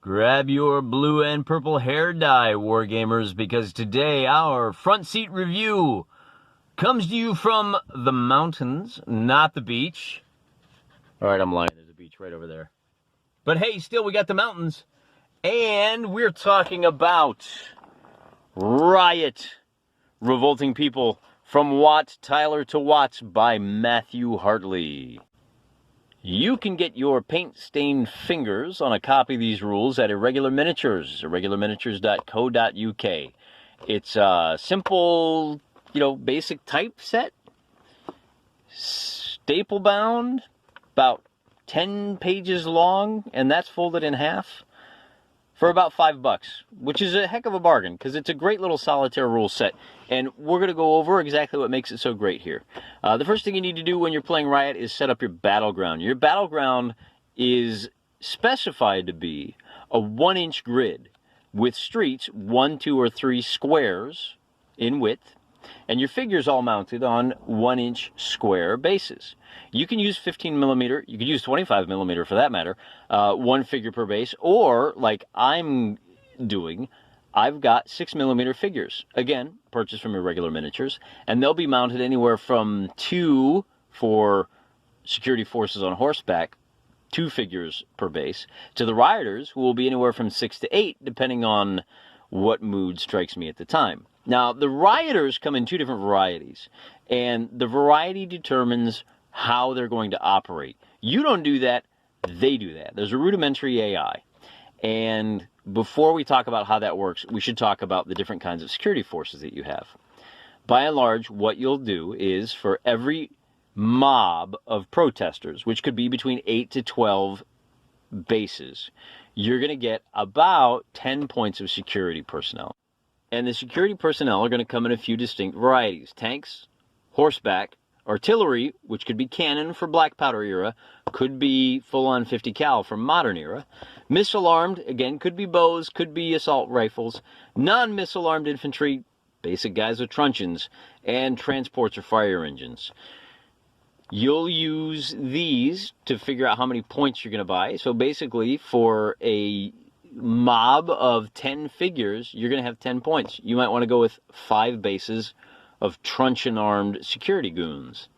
Grab your blue and purple hair dye, Wargamers, because today our front seat review comes to you from the mountains, not the beach. Alright, I'm lying. There's a beach right over there. But hey, still, we got the mountains. And we're talking about Riot, Revolting People, from Watt Tyler to Watts by Matthew Hartley. You can get your paint-stained fingers on a copy of these rules at Irregular Miniatures, irregularminiatures.co.uk. It's a simple, basic typeset, staple bound, about 10 pages long, and that's folded in half for about $5, which is a heck of a bargain because it's a great little solitaire rule set. And we're going to go over exactly what makes it so great here. The first thing you need to do when you're playing Riot is set up your battleground. Your battleground is specified to be a 1-inch grid with streets 1, 2, or 3 squares in width, and your figures all mounted on 1-inch square bases. You can use 15 millimeter, you could use 25 millimeter for that matter, one figure per base, or like I'm doing, I've got 6 millimeter figures. Again, purchased from Irregular Miniatures, and they'll be mounted anywhere from 2 for security forces on horseback, 2 figures per base, to the rioters, who will be anywhere from 6 to 8, depending on what mood strikes me at the time. Now, the rioters come in 2 different varieties, and the variety determines how they're going to operate. You don't do that, they do that. There's a rudimentary AI. And before we talk about how that works, we should talk about the different kinds of security forces that you have. By and large, what you'll do is for every mob of protesters, which could be between 8 to 12 bases, you're going to get about 10 points of security personnel. And the security personnel are going to come in a few distinct varieties. Tanks, horseback, artillery, which could be cannon for black powder era, could be full-on 50 cal for modern era. Missile-armed, again, could be bows, could be assault rifles. Non-missile armed infantry, basic guys with truncheons, and transports or fire engines. You'll use these to figure out how many points you're going to buy. So basically, for a mob of 10 figures, you're going to have 10 points. You might want to go with 5 bases of truncheon-armed security goons.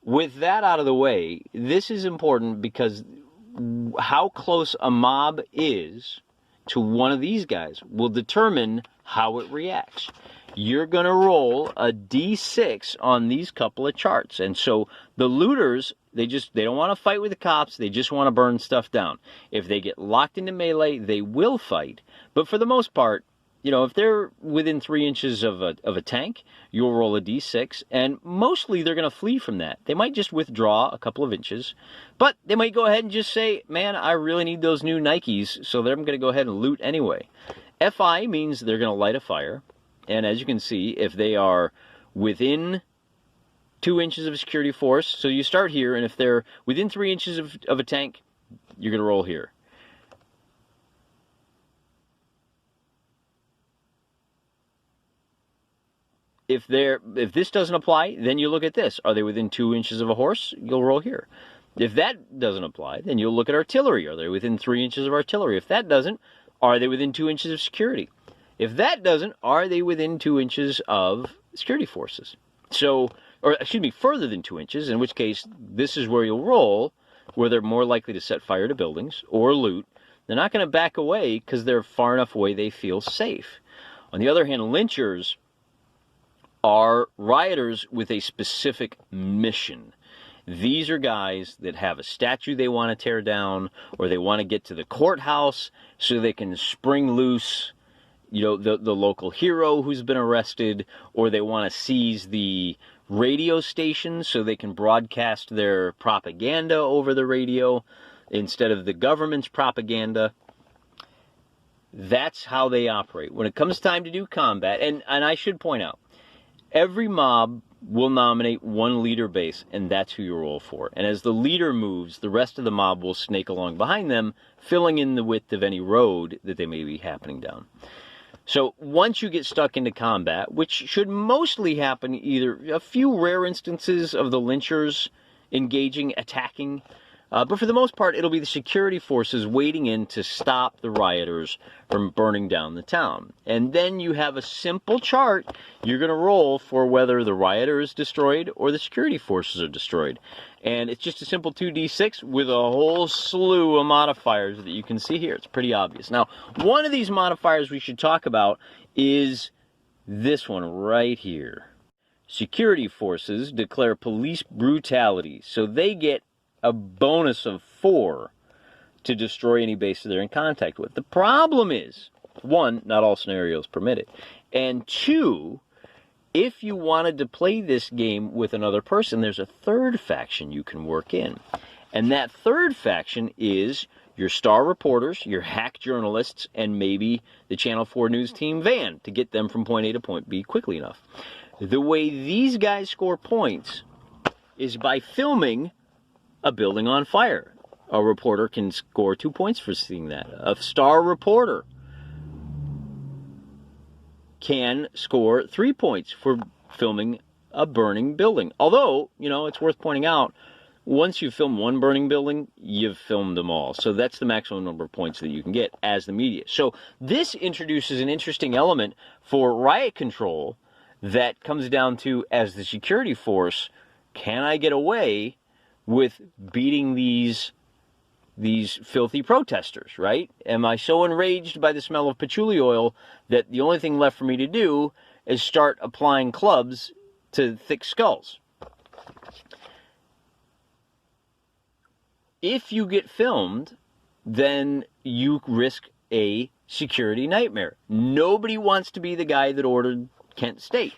With that out of the way, this is important because how close a mob is to one of these guys will determine how it reacts. You're going to roll a d6 on these couple of charts. And so the looters, they don't want to fight with the cops. They just want to burn stuff down. If they get locked into melee, they will fight. But for the most part, if they're within 3 inches of a tank, you'll roll a d6, and mostly they're going to flee from that. They might just withdraw a couple of inches, but they might go ahead and just say, man, I really need those new Nikes, so they're going to go ahead and loot anyway. FI means they're going to light a fire, and as you can see, if they are within 2 inches of a security force, so you start here, and if they're within 3 inches of a tank, you're going to roll here. If this doesn't apply, then you look at this. Are they within 2 inches of a horse? You'll roll here. If that doesn't apply, then you'll look at artillery. Are they within 3 inches of artillery? If that doesn't, are they within 2 inches of security? If that doesn't, are they within 2 inches of security forces? So, or excuse me, further than 2 inches, in which case this is where you'll roll, where they're more likely to set fire to buildings or loot. They're not going to back away because they're far enough away they feel safe. On the other hand, lynchers are rioters with a specific mission. These are guys that have a statue they want to tear down, or they want to get to the courthouse so they can spring loose, the local hero who's been arrested, or they want to seize the radio station so they can broadcast their propaganda over the radio instead of the government's propaganda. That's how they operate. When it comes time to do combat, and I should point out, every mob will nominate one leader base, and that's who you roll for. And as the leader moves, the rest of the mob will snake along behind them, filling in the width of any road that they may be happening down. So once you get stuck into combat, which should mostly happen either a few rare instances of the lynchers engaging, attacking, But for the most part, it'll be the security forces wading in to stop the rioters from burning down the town. And then you have a simple chart you're going to roll for whether the rioter is destroyed or the security forces are destroyed. And it's just a simple 2d6 with a whole slew of modifiers that you can see here. It's pretty obvious. Now, one of these modifiers we should talk about is this one right here. Security forces declare police brutality, so they get a bonus of 4 to destroy any base that they're in contact with. The problem is, 1, not all scenarios permit it, and 2, if you wanted to play this game with another person, there's a third faction you can work in. And that third faction is your star reporters, your hack journalists, and maybe the Channel 4 News team van to get them from point A to point B quickly enough. The way these guys score points is by filming a building on fire. A reporter can score 2 points for seeing that. A star reporter can score 3 points for filming a burning building. Although, you know, it's worth pointing out, once you film one burning building, you've filmed them all. So that's the maximum number of points that you can get as the media. So this introduces an interesting element for riot control that comes down to, as the security force, can I get away with beating these filthy protesters, right? Am I so enraged by the smell of patchouli oil that the only thing left for me to do is start applying clubs to thick skulls? If you get filmed, then you risk a security nightmare. Nobody wants to be the guy that ordered Kent State.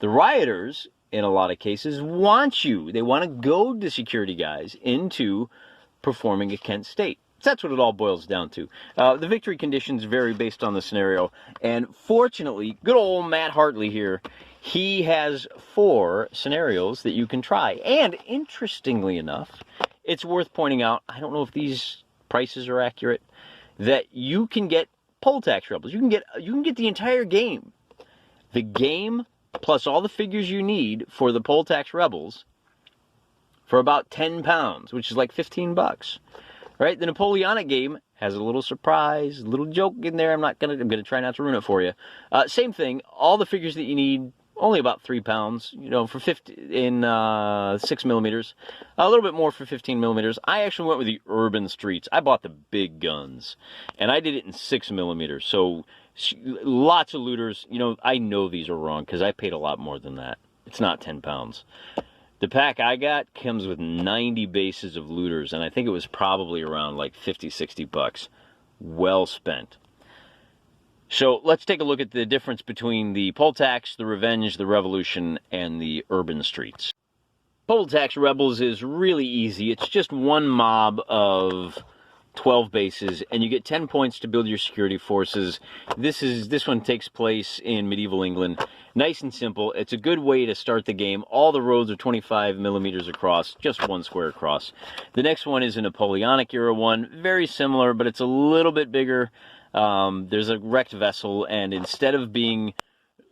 The rioters, in a lot of cases, want you. They want to goad the security guys into performing a Kent State. That's what it all boils down to. The victory conditions vary based on the scenario. And fortunately, good old Matt Hartley here, he has 4 scenarios that you can try. And interestingly enough, it's worth pointing out, I don't know if these prices are accurate, that you can get poll tax rebels. You can get the entire game. The game plus all the figures you need for the poll tax rebels for about £10, which is like $15. Right? The Napoleonic game has a little surprise, a little joke in there. I'm gonna try not to ruin it for you. Same thing, all the figures that you need, only about £3, you know, for 50 in 6 millimeters, a little bit more for 15 millimeters. I actually went with the urban streets. I bought the big guns, and I did it in 6 millimeters. So lots of looters. You know, I know these are wrong because I paid a lot more than that. It's not £10. The pack I got comes with 90 bases of looters, and I think it was probably around like 50, 60 bucks. Well spent. So let's take a look at the difference between the poll tax, the revenge, the revolution, and the urban streets. Poll tax rebels is really easy. It's just one mob of 12 bases, and you get 10 points to build your security forces. This one takes place in medieval England. Nice and simple. It's a good way to start the game. All the roads are 25 millimeters across, just one square across. The next one is a Napoleonic era one, very similar, but it's a little bit bigger. There's a wrecked vessel, and instead of being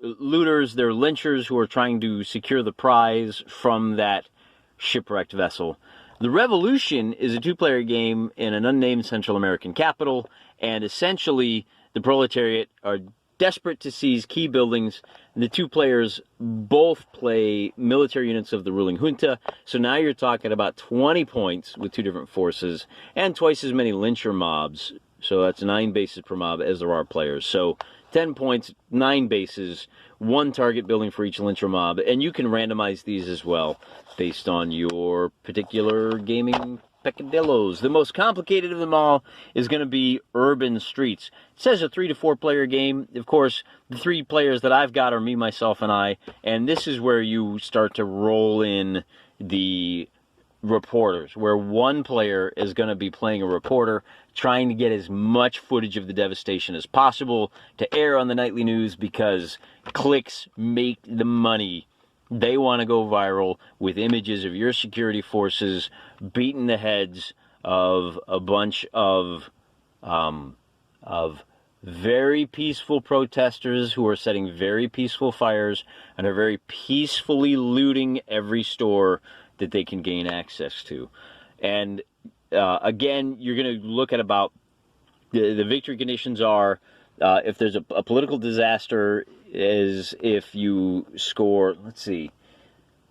looters, they're lynchers who are trying to secure the prize from that shipwrecked vessel. The Revolution is a 2-player game in an unnamed Central American capital, and essentially the proletariat are desperate to seize key buildings. The 2 players both play military units of the ruling junta, so now you're talking about 20 points with 2 different forces, and twice as many lyncher mobs, so that's 9 bases per mob as there are players. So 10 points, 9 bases, 1 target building for each lyncher mob, and you can randomize these as well based on your particular gaming peccadillos. The most complicated of them all is going to be urban streets. It says a 3 to 4 player game. Of course, the 3 players that I've got are me, myself, and I, and this is where you start to roll in the reporters, where one player is going to be playing a reporter, trying to get as much footage of the devastation as possible to air on the nightly news, because clicks make the money. They want to go viral with images of your security forces beating the heads of a bunch of very peaceful protesters who are setting very peaceful fires and are very peacefully looting every store that they can gain access to. And Again, you're going to look at about the victory conditions are if there's a political disaster, is if you score, let's see,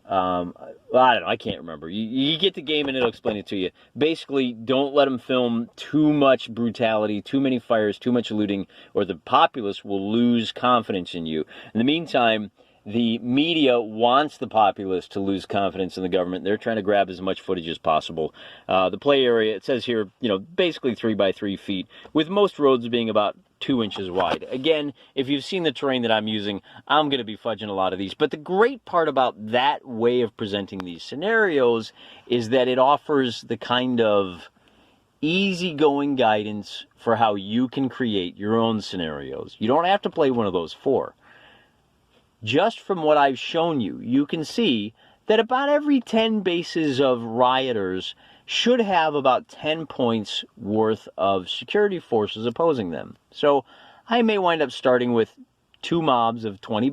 well, I don't know, I can't remember. You get the game and it'll explain it to you. Basically, don't let them film too much brutality, too many fires, too much looting, or the populace will lose confidence in you. In the meantime, the media wants the populace to lose confidence in the government. They're trying to grab as much footage as possible. The play area, it says here, basically 3 by 3 feet, with most roads being about 2 inches wide. Again, if you've seen the terrain that I'm using, I'm going to be fudging a lot of these. But the great part about that way of presenting these scenarios is that it offers the kind of easygoing guidance for how you can create your own scenarios. You don't have to play one of those 4. Just from what I've shown you, you can see that about every 10 bases of rioters should have about 10 points worth of security forces opposing them. So I may wind up starting with 2 mobs of 10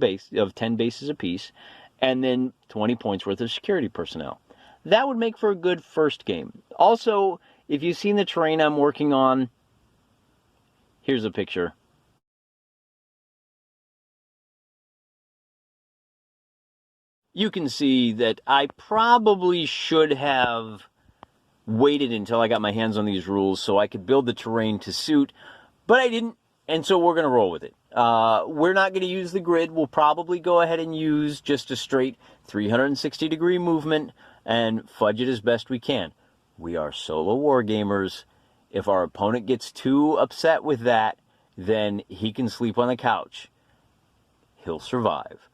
bases apiece, and then 20 points worth of security personnel. That would make for a good first game. Also, if you've seen the terrain I'm working on, here's a picture. You can see that I probably should have waited until I got my hands on these rules so I could build the terrain to suit, but I didn't, and so we're going to roll with it. We're not going to use the grid. We'll probably go ahead and use just a straight 360-degree movement and fudge it as best we can. We are solo wargamers. If our opponent gets too upset with that, then he can sleep on the couch. He'll survive.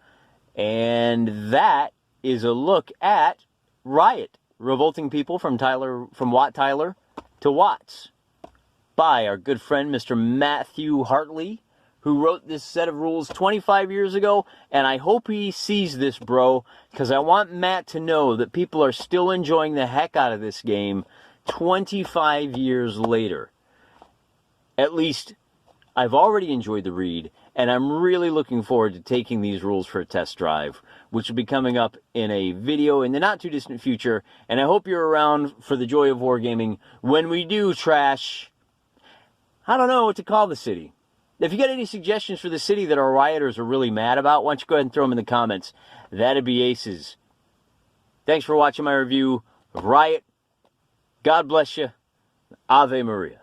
And that is a look at Riot, Revolting People from Watt Tyler to Watts, by our good friend Mr. Matthew Hartley, who wrote this set of rules 25 years ago, and I hope he sees this, bro, because I want Matt to know that people are still enjoying the heck out of this game 25 years later. At least, I've already enjoyed the read, and I'm really looking forward to taking these rules for a test drive, which will be coming up in a video in the not-too-distant future, and I hope you're around for the joy of wargaming when we do trash. I don't know what to call the city. If you got any suggestions for the city that our rioters are really mad about, why don't you go ahead and throw them in the comments. That'd be aces. Thanks for watching my review of Riot. God bless you. Ave Maria.